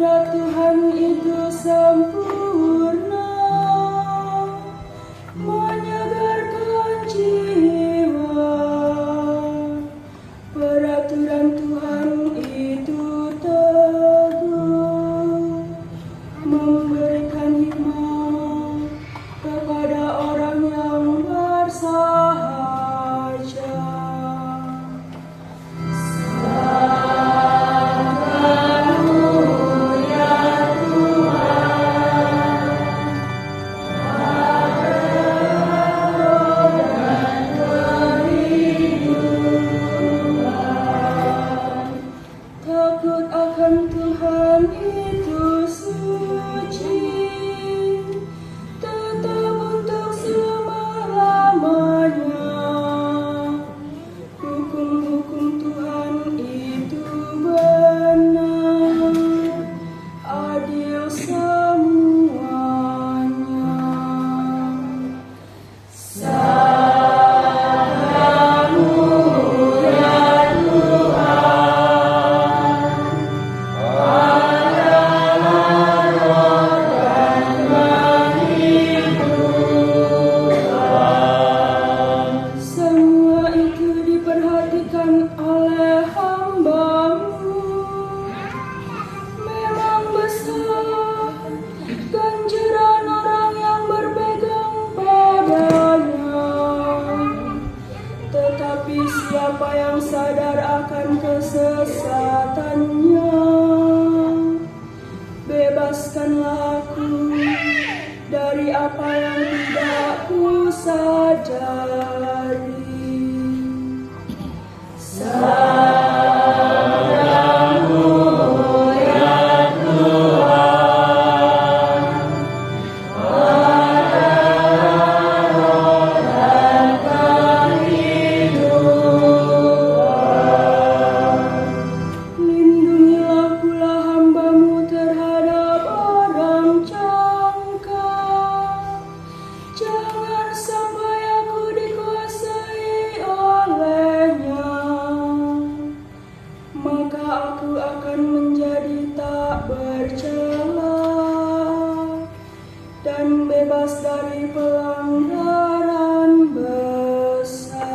Anugerah Tuhan itu sempurna, menyegarkan jiwa. Peraturan Tuhan itu teguh, memberikan hikmat kepada orang yang bersahaja. Takut akan Tuhan itu suci, tetap untuk selama-lamanya. Hukum-hukum Tuhan itu benar, adil semuanya. Semua itu diperhatikan oleh hamba-Mu. Memang besar ganjaran orang yang berpegang padanya, tetapi siapa yang sadar akan kesesatannya, bebaskanlah aku dari apa yang tidak ku sadari. Lindungilah pula hamba-Mu terhadap orang congkak. Jangan sampai aku dikuasai olehnya, maka aku akan menjadi tak bercela dan bebas dari pelanggaran besar.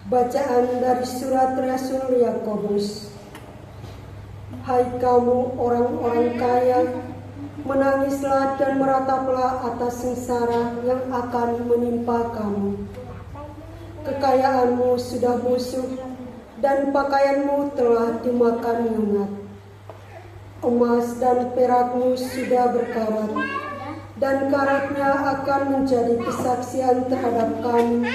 Bacaan dari surat Rasul Yakobus. Hai kamu orang-orang kaya, menangislah dan merataplah atas sengsara yang akan menimpa kamu. Kekayaanmu sudah busuk dan pakaianmu telah dimakan nyengat. Emas dan perakmu sudah berkarat, dan karatnya akan menjadi kesaksian terhadap kamu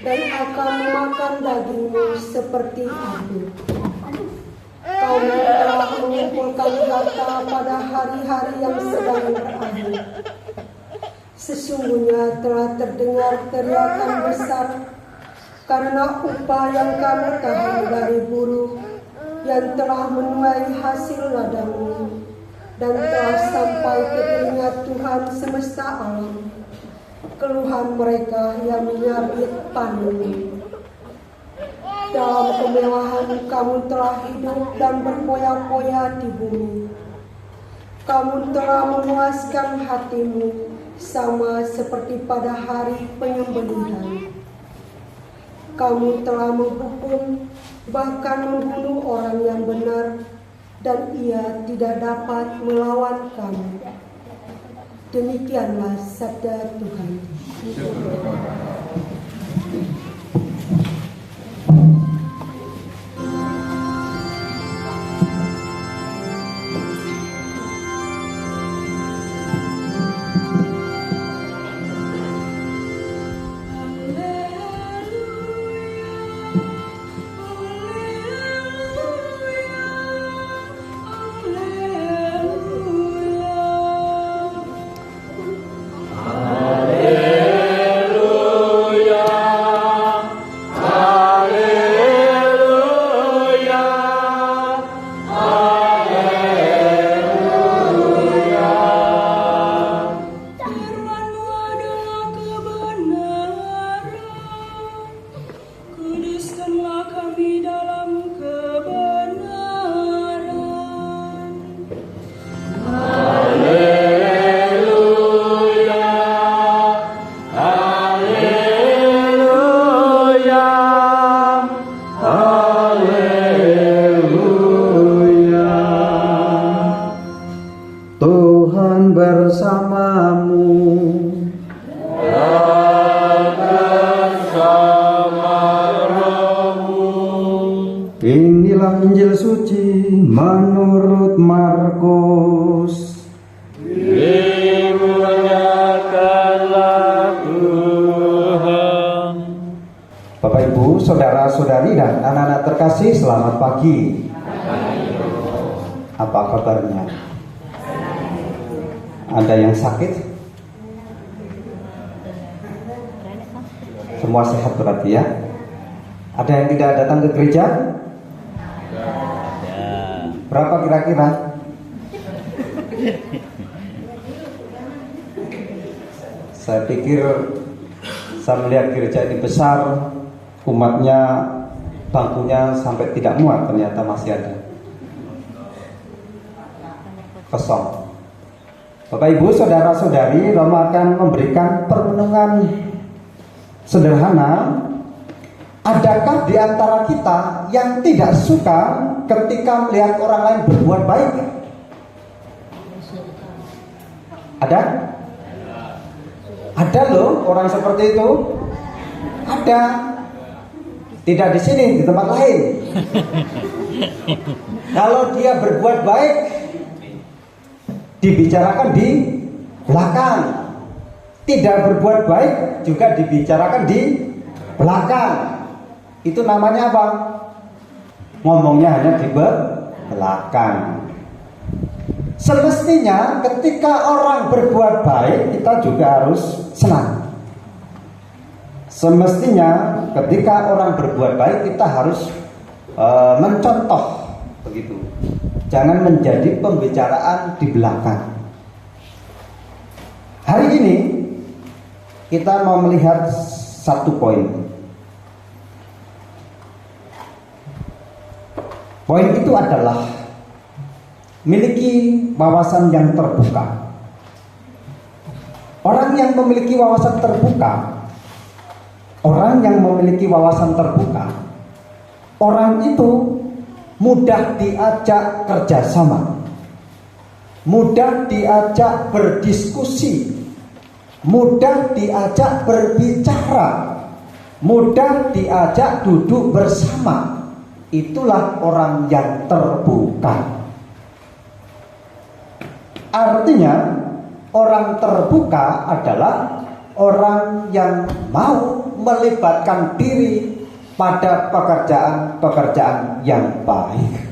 dan akan memakan dagingmu seperti api. Kamu telah mengumpulkan harta pada hari-hari yang sedang berakhir. Sesungguhnya telah terdengar teriakan besar karena upah yang kamu tahan dari buruh yang telah menuai hasil ladangmu, dan telah sampai ke telinga Tuhan semesta alam keluhan mereka yang menyabit panenmu. Dalam kemewahan kamu telah hidup dan berpoya-poya di bumi. Kamu telah memuaskan hatimu sama seperti pada hari penyembelihan. Kamu telah menghukum, bahkan membunuh orang yang benar, dan ia tidak dapat melawan kamu. Demikianlah sabda Tuhan. Haleluya. kami dalam kebenaran. Tuhan bersamamu. Inilah Injil suci menurut Markus. Dimuliakanlah Tuhan. Bapak Ibu, saudara-saudari dan anak-anak terkasih, selamat pagi. Apa kabarnya? Ada yang sakit? Semua sehat berarti ya? Ada yang tidak datang ke gereja? Berapa kira-kira? Saya pikir saya melihat gereja ini besar, umatnya, bangkunya sampai tidak muat, ternyata masih ada. Kosong. Bapak Ibu, saudara-saudari, Roma akan memberikan permenungan sederhana. Adakah di antara kita yang tidak suka ketika melihat orang lain berbuat baik? Ada? Ada loh orang seperti itu. Ada. Tidak di sini, di tempat lain. Kalau dia berbuat baik, dibicarakan di belakang. Tidak berbuat baik juga dibicarakan di belakang. Itu namanya apa? Ngomongnya hanya di belakang. Semestinya ketika orang berbuat baik, kita juga harus senang. Semestinya ketika orang berbuat baik, kita harus mencontoh begitu. Jangan menjadi pembicaraan di belakang. Hari ini kita mau melihat satu poin. Poin itu adalah miliki wawasan yang terbuka. Orang yang memiliki wawasan terbuka, orang itu mudah diajak kerjasama, mudah diajak berdiskusi, mudah diajak berbicara, mudah diajak duduk bersama. Itulah orang yang terbuka. Artinya orang terbuka adalah orang yang mau melibatkan diri pada pekerjaan-pekerjaan yang baik.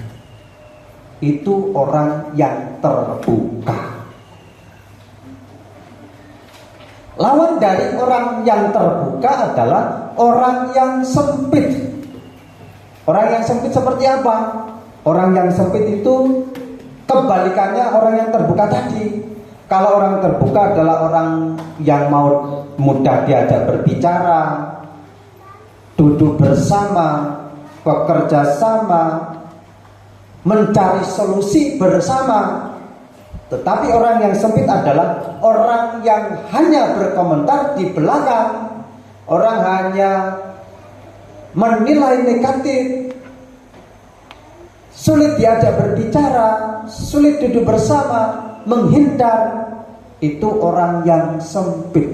Itu orang yang terbuka. Lawan dari orang yang terbuka adalah orang yang sempit. Orang yang sempit seperti apa? Orang yang sempit itu kebalikannya orang yang terbuka tadi. Kalau orang terbuka adalah orang yang mau mudah diajak berbicara, duduk bersama, bekerja sama, mencari solusi bersama. Tetapi orang yang sempit adalah orang yang hanya berkomentar di belakang. Orang hanya menilai negatif, sulit diajak berbicara, sulit duduk bersama, menghindar. Itu orang yang sempit.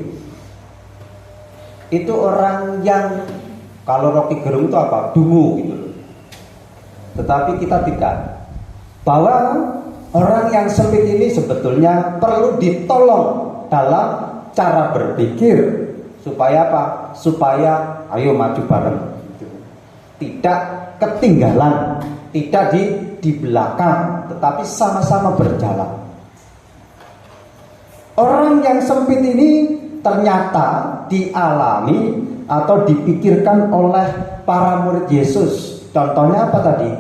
Itu orang yang, kalau Rocky Gerung itu apa? Dungu gitu. Tetapi kita tidak. Bahwa orang yang sempit ini sebetulnya perlu ditolong dalam cara berpikir. Supaya apa? Supaya ayo maju bareng. Tidak ketinggalan, tidak di belakang, tetapi sama-sama berjalan. Orang yang sempit ini ternyata dialami atau dipikirkan oleh para murid Yesus. Contohnya apa tadi?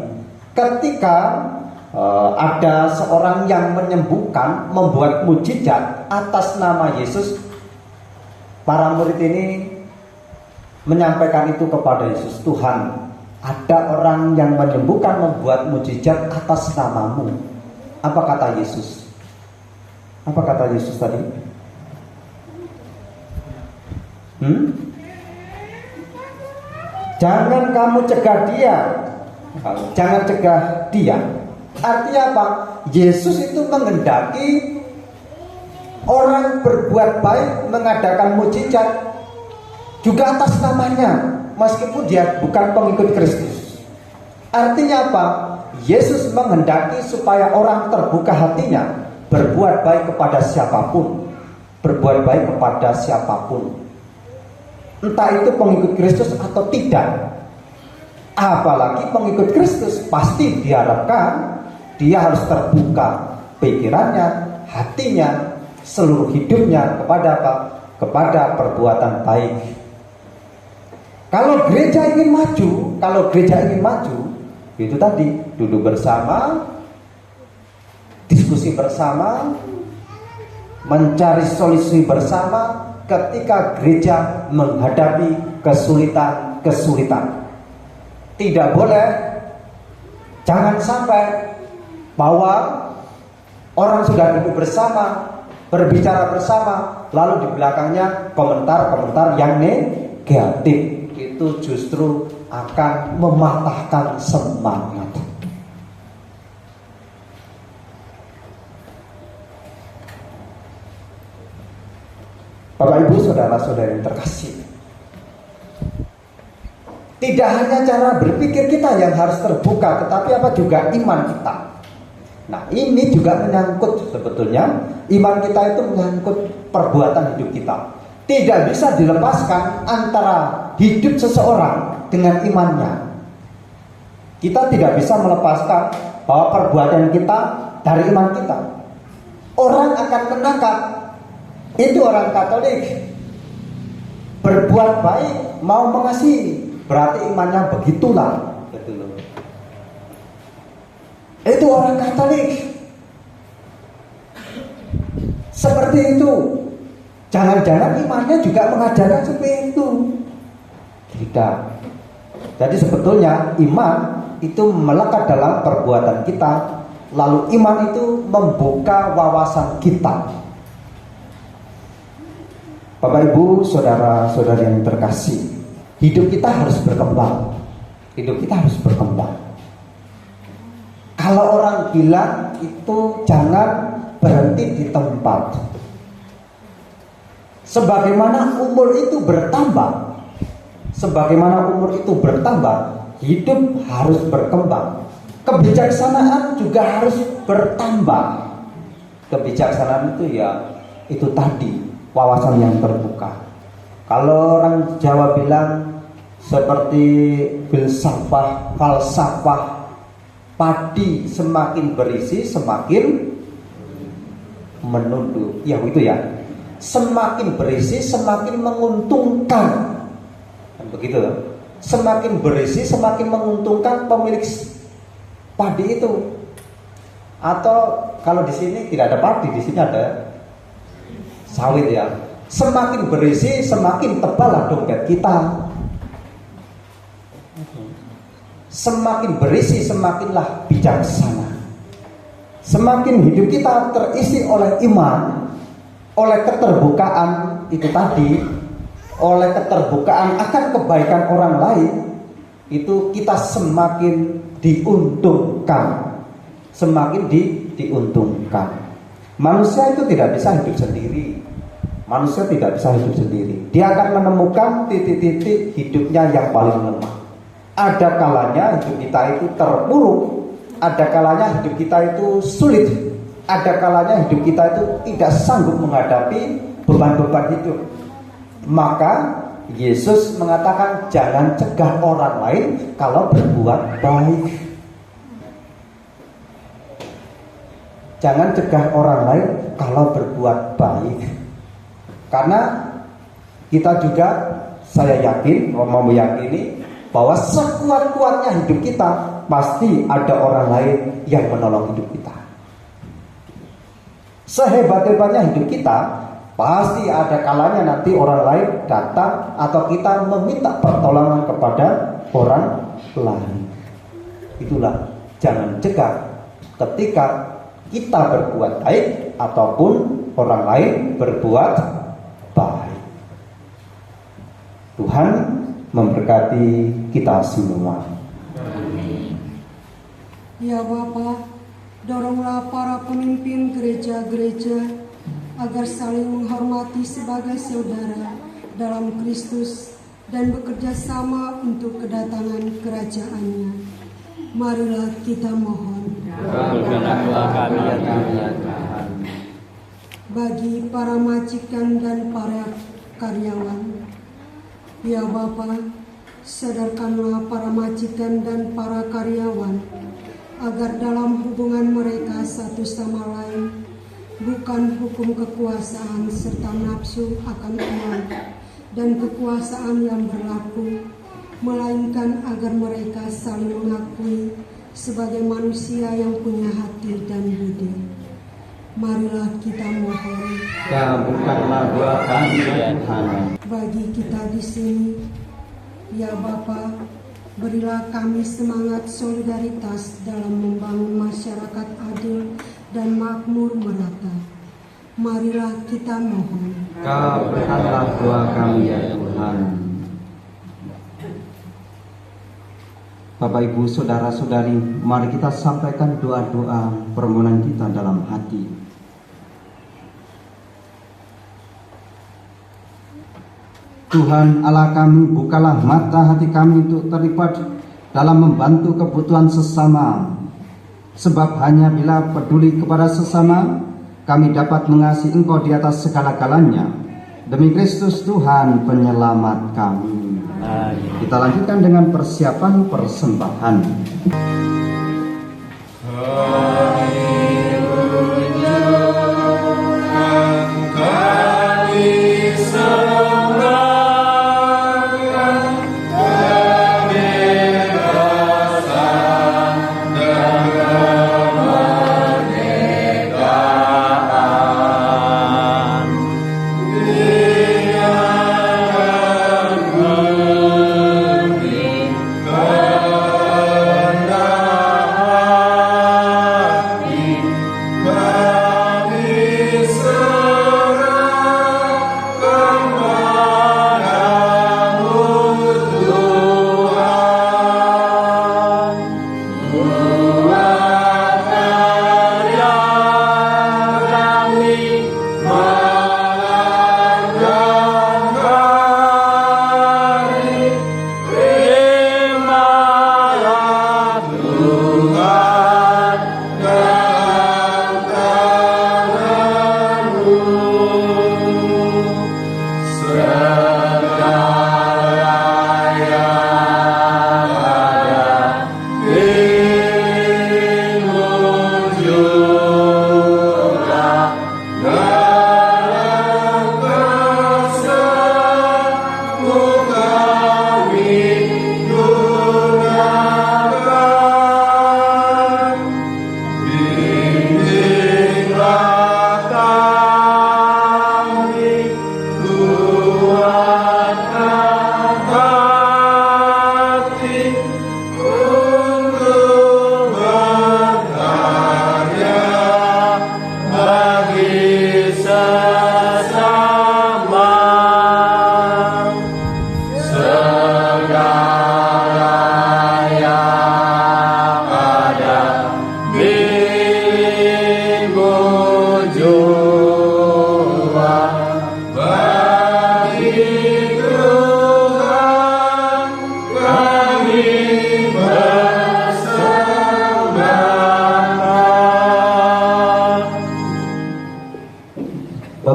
Ketika ada seorang yang menyembuhkan, membuat mujizat atas nama Yesus, para murid ini menyampaikan itu kepada Yesus. Tuhan, ada orang yang menyembuhkan, membuat mujizat atas namamu. Apa kata Yesus? Apa kata Yesus tadi? Jangan kamu cegah dia. Jangan cegah dia. Artinya apa? Yesus itu menghendaki orang berbuat baik, mengadakan mujizat juga atas namanya, meskipun dia bukan pengikut Kristus. Artinya apa? Yesus menghendaki supaya orang terbuka hatinya, berbuat baik kepada siapapun. Berbuat baik kepada siapapun, entah itu pengikut Kristus atau tidak. Apalagi pengikut Kristus, pasti diharapkan dia harus terbuka pikirannya, hatinya, seluruh hidupnya kepada apa? Kepada perbuatan baik. Kalau gereja ingin maju, itu tadi, duduk bersama, diskusi bersama, mencari solusi bersama ketika gereja menghadapi kesulitan. Tidak boleh, jangan sampai bahwa orang sudah duduk bersama, berbicara bersama, lalu di belakangnya komentar-komentar yang negatif. Itu justru akan mematahkan semangat. Bapak Ibu, saudara-saudara yang terkasih, tidak hanya cara berpikir kita yang harus terbuka, tetapi apa juga iman kita. Nah, ini juga menyangkut, sebetulnya iman kita itu menyangkut perbuatan hidup kita. Tidak bisa dilepaskan antara hidup seseorang dengan imannya. Kita tidak bisa melepaskan bahwa perbuatan kita dari iman kita. Orang akan menangkap, itu orang Katolik berbuat baik, mau mengasihi, berarti imannya begitulah. Itu orang Katolik seperti itu. Jangan-jangan imannya juga mengajarkan seperti itu. Tidak. Jadi sebetulnya iman itu melekat dalam perbuatan kita, lalu iman itu membuka wawasan kita. Bapak Ibu, saudara-saudari yang terkasih, hidup kita harus berkembang. Hidup kita harus berkembang. Kalau orang bilang itu jangan berhenti di tempat. Sebagaimana umur itu bertambah, hidup harus berkembang. Kebijaksanaan juga harus bertambah. Kebijaksanaan itu ya itu tadi, wawasan yang terbuka. Kalau orang Jawa bilang seperti falsafah, padi semakin berisi semakin menunduk. Ya itu ya. Semakin berisi semakin menguntungkan. Begitu. Semakin berisi semakin menguntungkan pemilik padi itu. Atau kalau di sini tidak ada padi, di sini ada sawit ya. Semakin berisi semakin tebal dompet kita. Semakin berisi semakinlah bijaksana. Semakin hidup kita terisi oleh iman, oleh keterbukaan itu tadi, oleh keterbukaan akan kebaikan orang lain, itu kita semakin diuntungkan. Semakin diuntungkan. Manusia itu tidak bisa hidup sendiri. Dia akan menemukan titik-titik hidupnya yang paling lemah. Ada kalanya hidup kita itu terpuruk, ada kalanya hidup kita itu sulit, ada kalanya hidup kita itu tidak sanggup menghadapi beban-beban hidup. Maka Yesus mengatakan jangan cegah orang lain kalau berbuat baik. Jangan cegah orang lain kalau berbuat baik. Karena kita juga, saya yakin, mau meyakini bahwa sekuat-kuatnya hidup kita pasti ada orang lain yang menolong hidup kita. Sehebat-hebatnya hidup kita pasti ada kalanya nanti orang lain datang atau kita meminta pertolongan kepada orang lari. Itulah jangan cegah ketika kita berbuat baik ataupun orang lain berbuat baik. Tuhan memberkati kita semua. Ya Bapa, doronglah para pemimpin gereja-gereja agar saling menghormati sebagai saudara dalam Kristus dan bekerja sama untuk kedatangan kerajaan-Nya. Marilah kita mohon. Berkenanlah kami ya Tuhan. Bagi para majikan dan para karyawan, ya Bapa, sadarkanlah para majikan dan para karyawan agar dalam hubungan mereka satu sama lain bukan hukum kekuasaan serta nafsu akan uang dan kekuasaan yang berlaku, melainkan agar mereka saling mengakui sebagai manusia yang punya hati dan budi. Marilah kita mohon. Kabulkanlah doa kami ya Tuhan. Bagi kita di sini, ya Bapa, berilah kami semangat solidaritas dalam membangun masyarakat adil dan makmur merata. Marilah kita mohon. Kabulkanlah doa kami ya Tuhan. Bapak Ibu saudara-saudari, mari kita sampaikan doa-doa permohonan kita dalam hati. Tuhan Allah kami, bukalah mata hati kami untuk terlibat dalam membantu kebutuhan sesama. Sebab hanya bila peduli kepada sesama, kami dapat mengasihi Engkau di atas segala-galanya. Demi Kristus Tuhan penyelamat kami. Kita lanjutkan dengan persiapan persembahan.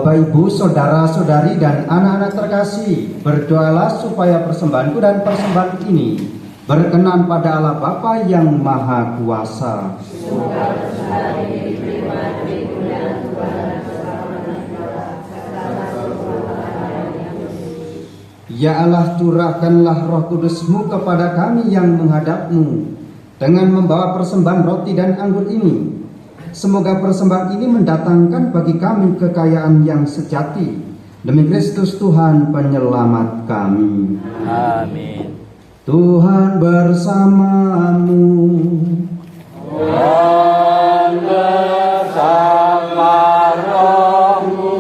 Bapak Ibu, saudara-saudari dan anak-anak terkasih, berdoalah supaya persembahanku dan persembahan ini berkenan pada Allah Bapa yang Maha Kuasa. Ya Allah, curahkanlah Roh Kudus-Mu kepada kami yang menghadap-Mu dengan membawa persembahan roti dan anggur ini. Semoga persembahan ini mendatangkan bagi kami kekayaan yang sejati. Demi Kristus Tuhan penyelamat kami. Amin. Tuhan bersamamu. Dan bersama rohmu.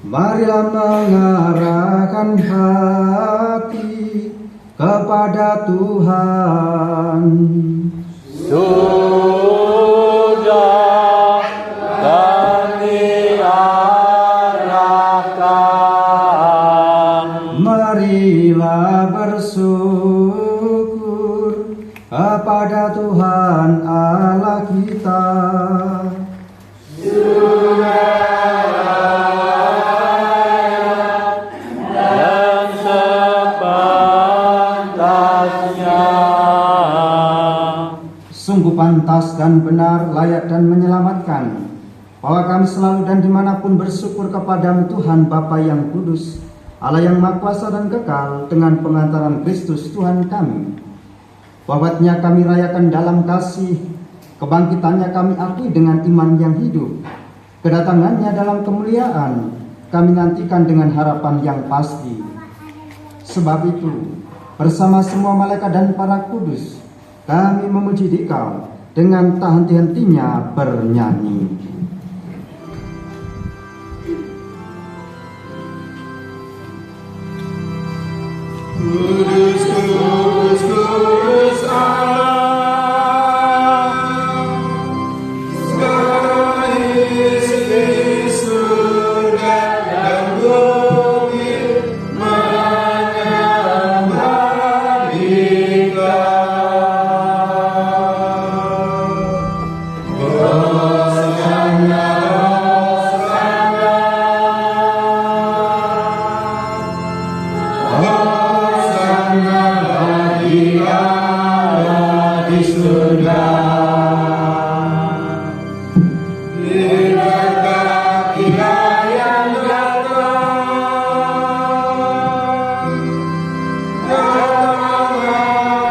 Marilah mengarahkan hati kepada Tuhan. Sudah kami arahkan. Marilah bersyukur kepada Tuhan Allah kita. Dan sepantasnya. Sungguh pantas dan benar, layak dan menyelamatkan, bahwa kami selalu dan dimanapun bersyukur kepadamu Tuhan Bapa yang kudus, Allah yang Maha Kuasa dan kekal, dengan pengantaran Kristus Tuhan kami. Wafatnya kami rayakan dalam kasih, kebangkitannya kami akui dengan iman yang hidup, kedatangannya dalam kemuliaan kami nantikan dengan harapan yang pasti. Sebab itu, bersama semua malaikat dan para kudus, kami memuji Dikau dengan tak henti-hentinya bernyanyi. Kudus, kudus, kudus Allah, segala isi surga dan bumi menyembah Dikau. Hosana, Hosana bagi Allah di surga. Diberkati yang datang, datang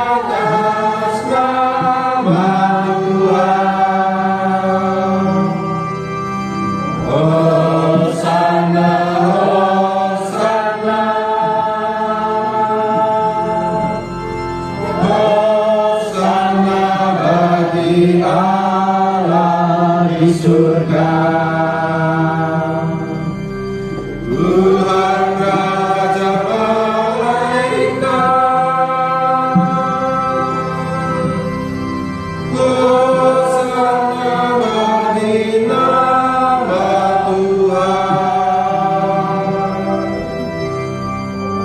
atas nama Tuhan. Hosana, Hosana, Hosana bagi Allah di surga. Tuhan Raja Malaikat, Hosana bagi nama Tuhan.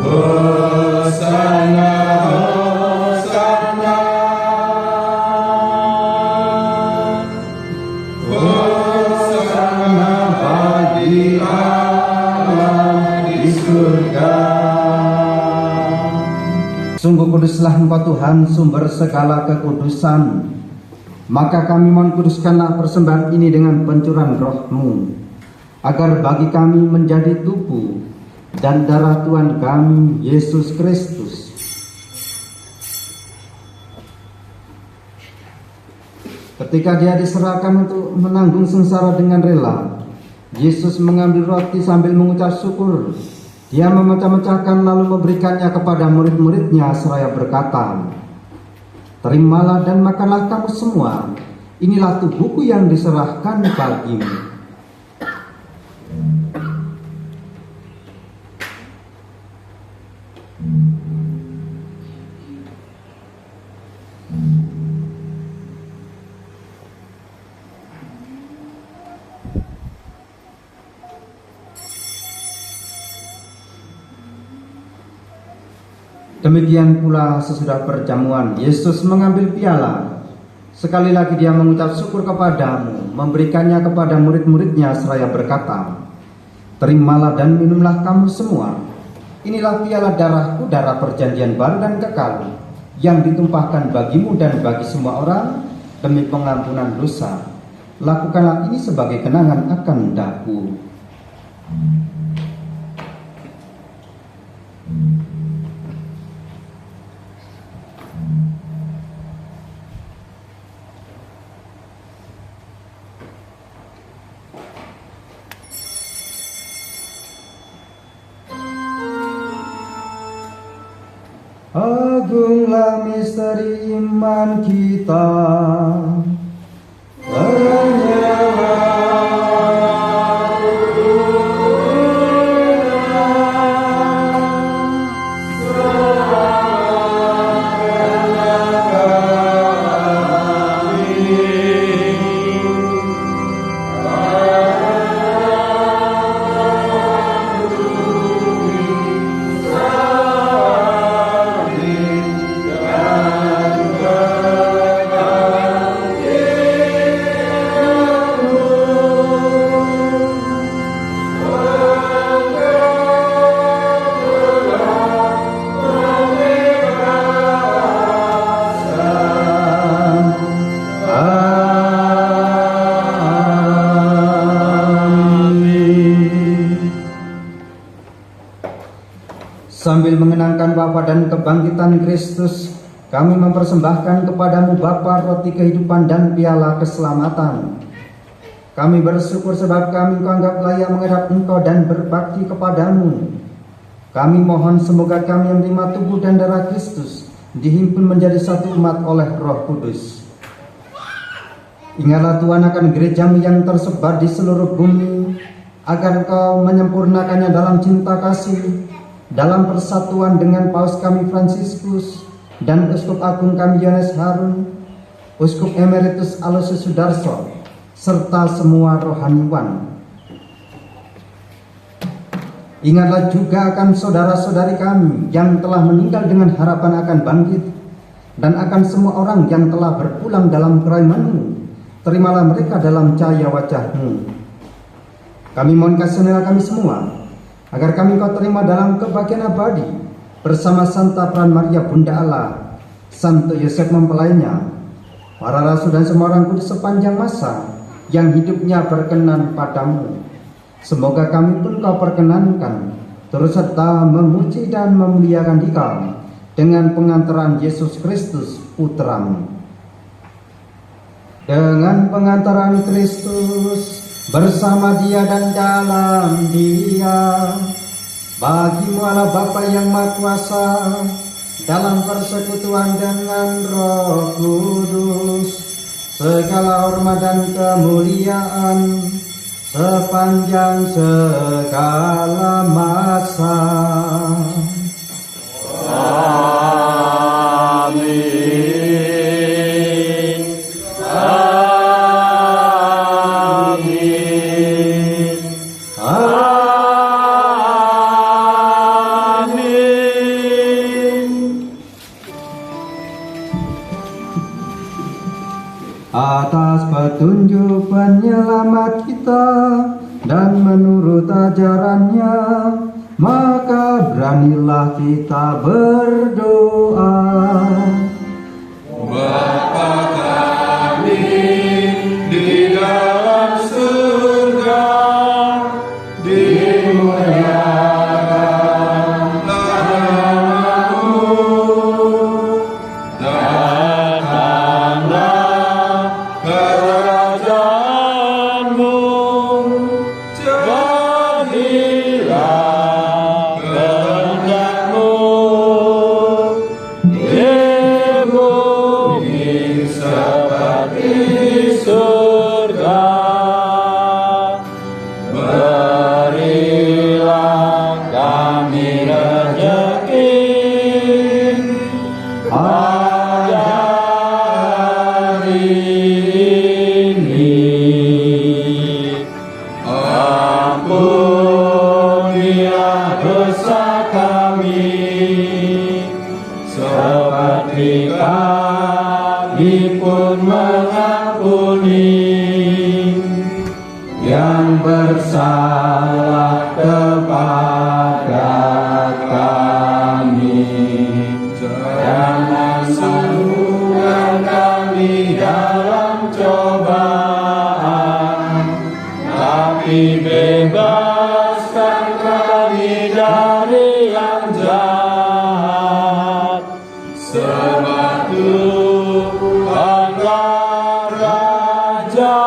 Hosana, Hosana, Hosana bagi Allah di surga. Sungguh kuduslah Engkau Tuhan, sumber segala kekudusan. Maka kami mohon kuduskanlah persembahan ini dengan pencurahan roh-Mu, agar bagi kami menjadi tubuh dan darah Tuhan kami, Yesus Kristus. Ketika Dia diserahkan untuk menanggung sengsara dengan rela, Yesus mengambil roti sambil mengucap syukur. Dia memecah-mecahkan lalu memberikannya kepada murid-muridnya seraya berkata, "Terimalah dan makanlah kamu semua. Inilah tubuhku yang diserahkan bagimu." Demikian pula sesudah perjamuan, Yesus mengambil piala. Sekali lagi Dia mengucap syukur kepadamu, memberikannya kepada murid-muridnya seraya berkata, "Terimalah dan minumlah kamu semua. Inilah piala darahku, darah perjanjian baru dan kekal, yang ditumpahkan bagimu dan bagi semua orang demi pengampunan dosa. Lakukanlah ini sebagai kenangan akan daku." agunglah misteri iman kita. Sambil mengenangkan wafat dan kebangkitan Kristus, kami mempersembahkan kepadamu Bapa roti kehidupan dan piala keselamatan. Kami bersyukur sebab kami Engkau anggap layak menghadap Engkau dan berbakti kepadamu. Kami mohon semoga kami yang menerima tubuh dan darah Kristus dihimpun menjadi satu umat oleh Roh Kudus. Ingatlah Tuhan akan gerejamu yang tersebar di seluruh bumi, agar Engkau menyempurnakannya dalam cinta kasih, dalam persatuan dengan Paus kami Fransiskus dan Uskup Agung kami Yohanes Harun, Uskup Emeritus Aloysius Sudarso, serta semua rohaniwan. Ingatlah juga akan saudara-saudari kami yang telah meninggal dengan harapan akan bangkit, dan akan semua orang yang telah berpulang dalam kerajaan-Mu. Terimalah mereka dalam cahaya wajah-Mu. Kami mohon kasih-Mu kami semua, agar kami Kau terima dalam kebahagiaan abadi bersama Santa Peran Maria Bunda Allah, Santo Yosef mempelainya, para rasul dan semua orang kudus sepanjang masa yang hidupnya berkenan padamu. Semoga kami pun Kau perkenankan terus serta memuji dan memuliakan Dikau dengan pengantaran Yesus Kristus Putra-Mu. Dengan pengantaran Kristus, bersama Dia dan dalam Dia, bagi-Mu Allah Bapa yang Maha Kuasa, dalam persekutuan dengan Roh Kudus, segala hormat dan kemuliaan sepanjang segala masa. Amin. Atas petunjuk penyelamat kita dan menurut ajarannya, maka beranilah kita berdoa. Bapa kami di dalam surga, dimuliakanlah namamu, datanglah Kerajaanmu, jadilah kehendak-Mu di bumi seperti di surga. Berilah kami rezeki hari ini. Ampunilah dosa kami, seperti kami pun mengampuni yang bersalah kepada kami. Jangan sanggupan kami dalam cobaan, tapi bebaskan kami dari yang jahat. Sebab Tuhanlah Raja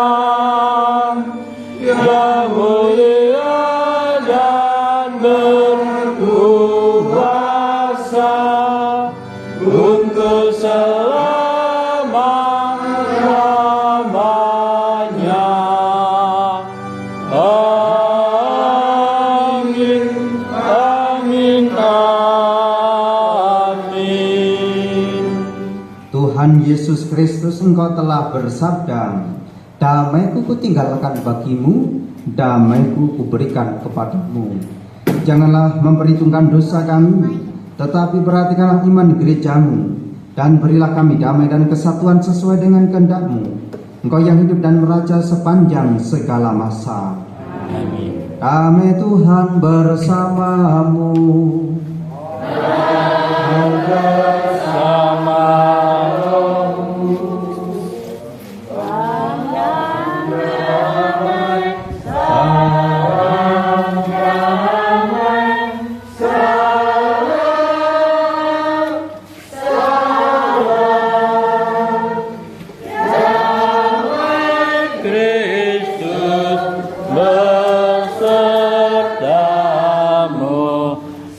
yang mulia dan berkuasa untuk selama-lamanya. Amin, amin, amin. Tuhan Yesus Kristus, Engkau telah bersabda, damai-Ku kutinggalkan bagimu, damai-Ku kuberikan kepadamu. Janganlah memperhitungkan dosa kami, tetapi perhatikanlah iman gerejamu, dan berilah kami damai dan kesatuan sesuai dengan kehendak-Mu. Engkau yang hidup dan meraja sepanjang segala masa. Amin. Damai Tuhan bersamamu. Kristus besertamu.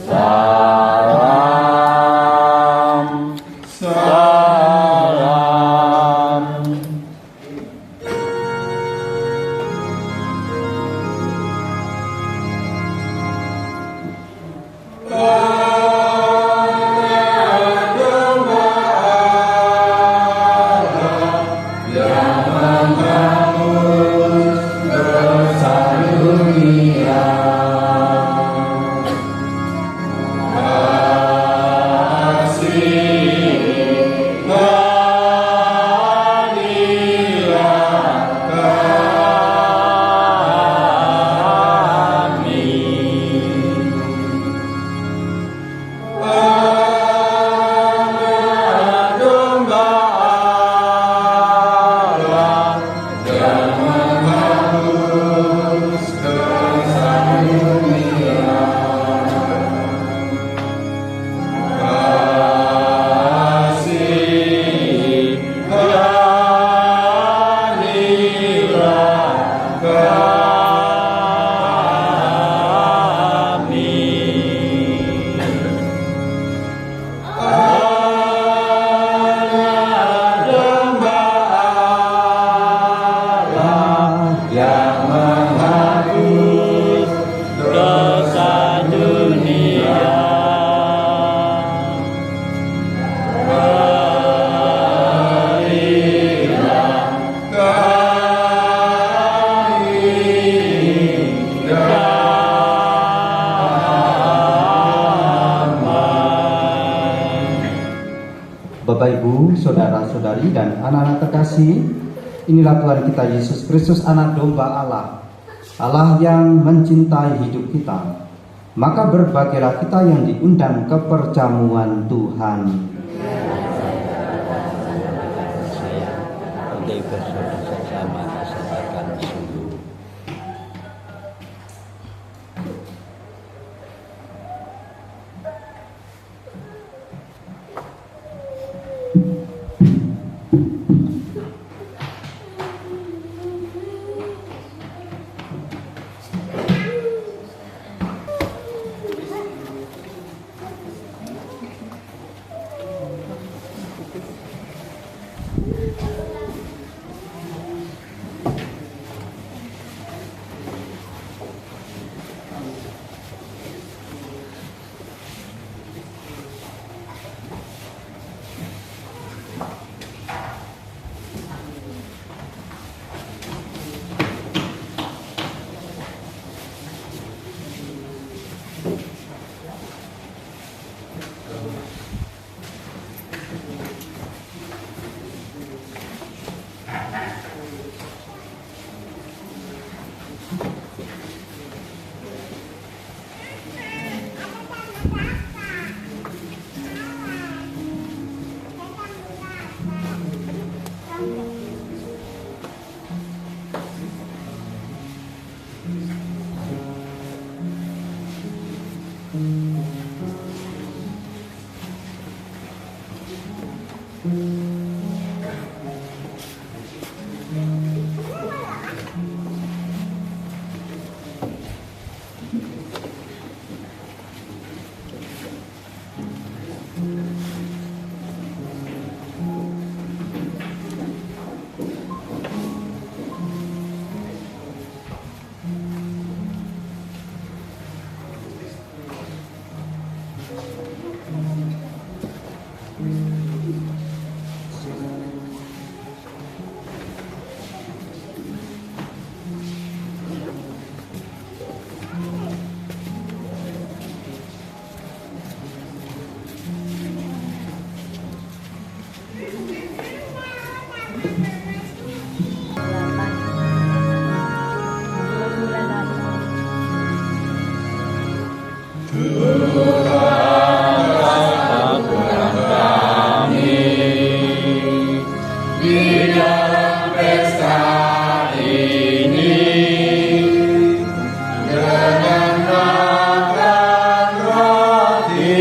Salam, salam. Bapak, Ibu, saudara-saudari, dan anak-anak terkasih, inilah Tuhan kita Yesus Kristus, anak domba Allah, Allah yang mencintai hidup kita. Maka berbahagialah kita yang diundang ke perjamuan Tuhan. Untuk bersama-sama kesempatan sungguh. Di dalam pesta ini dengan makan roti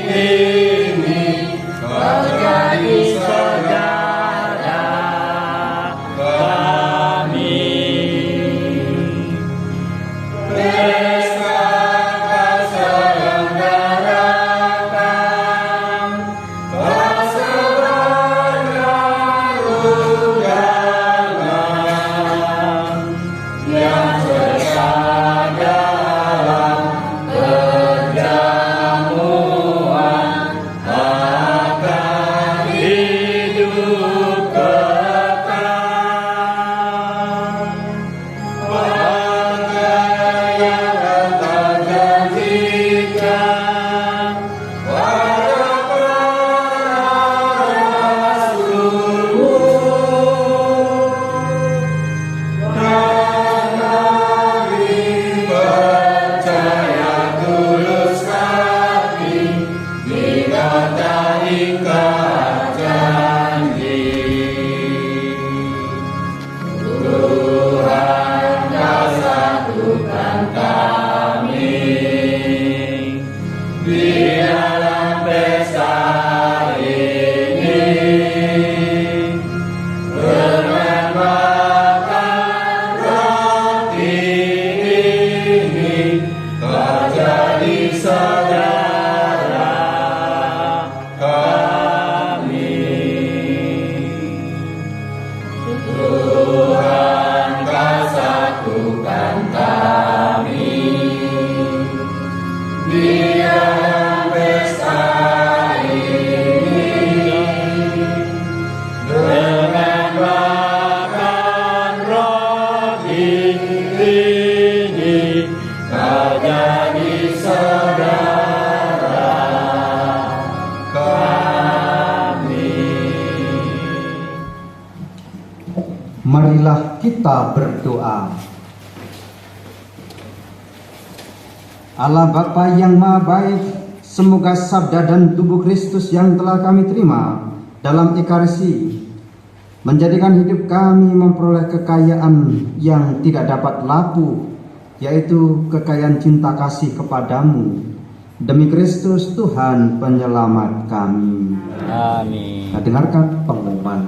ini kau jadi saudara kami. Pesta kau selenggarakan kau sebarkan undangan yang bersama dalam perjamuan akan hidup kekal. Bagai yang engkau janjikan pada para rasul-Mu, dan kami percaya tulus kami dikata ingkar janji. Tuhan kau satukan kami di dalam pesta ini dengan makan roti ini kau jadi saudara kami. Tuhan kau satukan kami di dalam pesta ini dengan makan roti ini kau jadi saudara kami. Marilah kita berdoa. Allah Bapa yang Maha Baik, semoga sabda dan tubuh Kristus yang telah kami terima dalam Ekaristi menjadikan hidup kami memperoleh kekayaan yang tidak dapat lapu, yaitu kekayaan cinta kasih kepadamu. Demi Kristus Tuhan penyelamat kami. Amin. Nah, dengarkan pengumuman.